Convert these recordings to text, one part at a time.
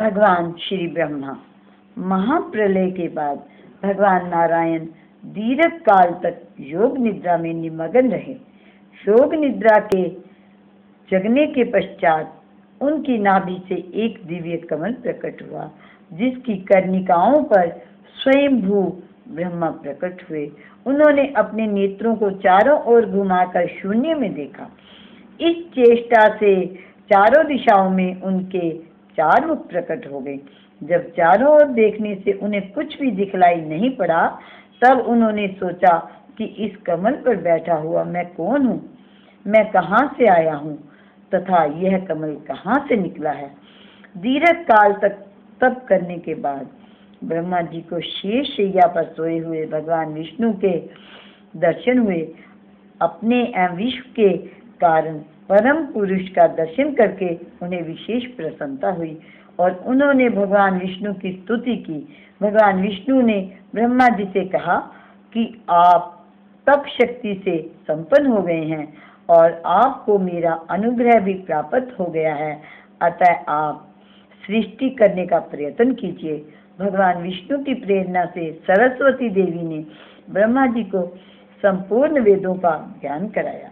भगवान श्री ब्रह्मा। महाप्रलय के बाद भगवान नारायण दीर्घ काल तक योग निद्रा में निमग्न रहे। योग निद्रा के जगने के पश्चात उनकी नाभि से एक दिव्य कमल प्रकट हुआ, जिसकी कर्णिकाओं पर स्वयंभू ब्रह्मा प्रकट हुए। उन्होंने अपने नेत्रों को चारों ओर घुमाकर शून्य में देखा। इस चेष्टा से चारों दिशाओं में उनके चार मुख प्रकट हो गए। जब चारों ओर देखने से उन्हें कुछ भी दिखलाई नहीं पड़ा, तब उन्होंने सोचा कि इस कमल पर बैठा हुआ मैं कौन हूँ, मैं कहाँ से आया हूँ तथा यह कमल कहाँ से निकला है। दीर्घ काल तक तप करने के बाद ब्रह्मा जी को शेष शैया पर सोए हुए भगवान विष्णु के दर्शन हुए। अपने विश्व के कारण परम पुरुष का दर्शन करके उन्हें विशेष प्रसन्नता हुई और उन्होंने भगवान विष्णु की स्तुति की। भगवान विष्णु ने ब्रह्मा जी से कहा कि आप तप शक्ति से संपन्न हो गए हैं और आपको मेरा अनुग्रह भी प्राप्त हो गया है, अतः आप सृष्टि करने का प्रयत्न कीजिए। भगवान विष्णु की प्रेरणा से सरस्वती देवी ने ब्रह्मा जी को संपूर्ण वेदों का ज्ञान कराया।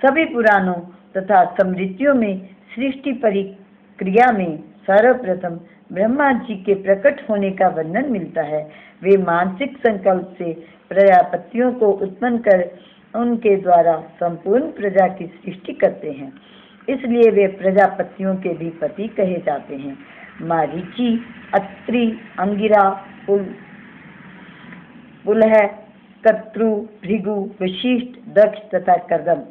सभी पुराणों तथा स्मृतियों में सृष्टि प्रक्रिया में सर्वप्रथम ब्रह्मा जी के प्रकट होने का वर्णन मिलता है। वे मानसिक संकल्प से प्रजापतियों को उत्पन्न कर उनके द्वारा संपूर्ण प्रजा की सृष्टि करते हैं, इसलिए वे प्रजापतियों के भी पति कहे जाते हैं। मारीचि, अत्रि, अंगिरा, पुलह, कत्रु, भृगु, वशिष्ठ, दक्ष तथा कर्दम,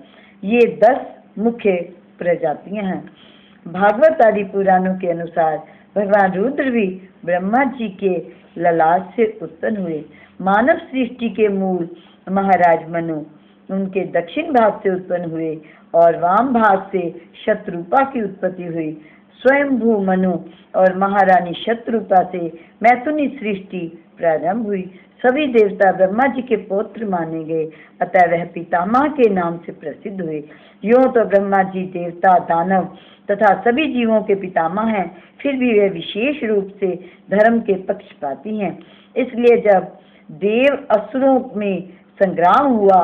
ये 10 मुख्य प्रजातियां हैं। भागवत आदि पुराणों के अनुसार भगवान रुद्र भी ब्रह्मा जी के ललाट से उत्पन्न हुए। मानव सृष्टि के मूल महाराज मनु उनके दक्षिण भाग से उत्पन्न हुए और वाम भाग से शत्रुपा की उत्पत्ति हुई। स्वयंभू मनु और महारानी शत्रुपा से मैथुनी सृष्टि प्रारंभ हुई। सभी देवता ब्रह्मा जी के पौत्र माने गए, अतः वह पितामह के नाम से प्रसिद्ध हुए। यूं तो ब्रह्मा जी देवता, दानव तथा सभी जीवों के पितामह हैं, फिर भी वे विशेष रूप से धर्म के पक्षपाती हैं। इसलिए जब देव असुरों में संग्राम हुआ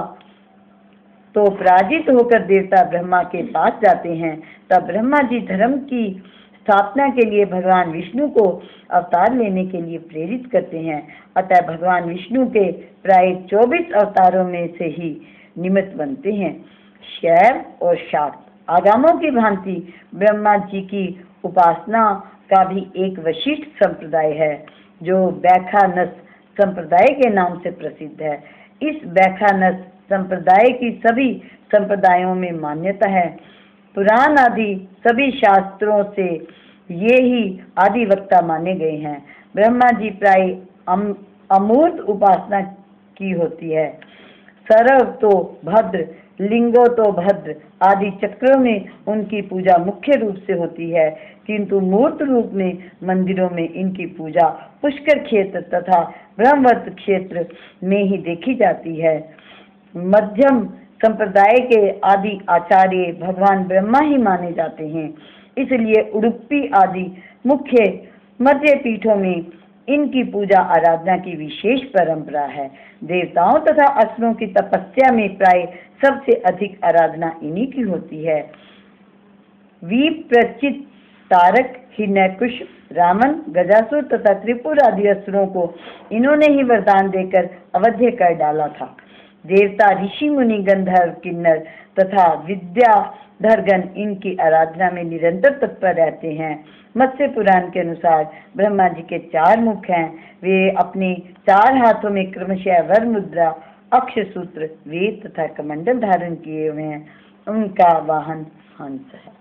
तो पराजित होकर देवता ब्रह्मा के पास जाते हैं। तब ब्रह्मा जी धर्म की स्थापना के लिए भगवान विष्णु को अवतार लेने के लिए प्रेरित करते हैं। अतः भगवान विष्णु के प्राय 24 अवतारों में से ही निमित्त बनते हैं। शैव और शाक्त आगमों की भांति ब्रह्मा जी की उपासना का भी एक विशिष्ट संप्रदाय है, जो बैखानस संप्रदाय के नाम से प्रसिद्ध है। इस बैखानस संप्रदाय की सभी संप्रदायों में मान्यता है। पुराण आदि सभी शास्त्रों से ये ही आदि वक्ता माने गए हैं। ब्रह्मा जी प्राय अमूर्त उपासना की होती है। सर्व तो भद्र, लिंगो तो भद्र आदि चक्रों में उनकी पूजा मुख्य रूप से होती है, किंतु मूर्त रूप में मंदिरों में इनकी पूजा पुष्कर क्षेत्र तथा ब्रह्मवर्त क्षेत्र में ही देखी जाती है। मध्यम संप्रदाय के आदि आचार्य भगवान ब्रह्मा ही माने जाते हैं, इसलिए उडुपी आदि मुख्य मध्य पीठों में इनकी पूजा आराधना की विशेष परंपरा है। देवताओं तथा असुरों की तपस्या में प्राय सबसे अधिक आराधना इन्हीं की होती है। विप्रचित, तारक, हिरण्यकुश, रावण, गजासुर तथा त्रिपुर आदि असुरों को इन्होंने ही वरदान देकर अवध्य कर डाला था। देवता, ऋषि, मुनि, गंधर्व, किन्नर तथा विद्याधरगण इनकी आराधना में निरंतर तत्पर रहते हैं। मत्स्य पुराण के अनुसार ब्रह्मा जी के 4 मुख हैं। वे अपने 4 हाथों में क्रमशः वर मुद्रा, अक्षसूत्र, वेद तथा कमंडल धारण किए हुए हैं। उनका वाहन हंस है।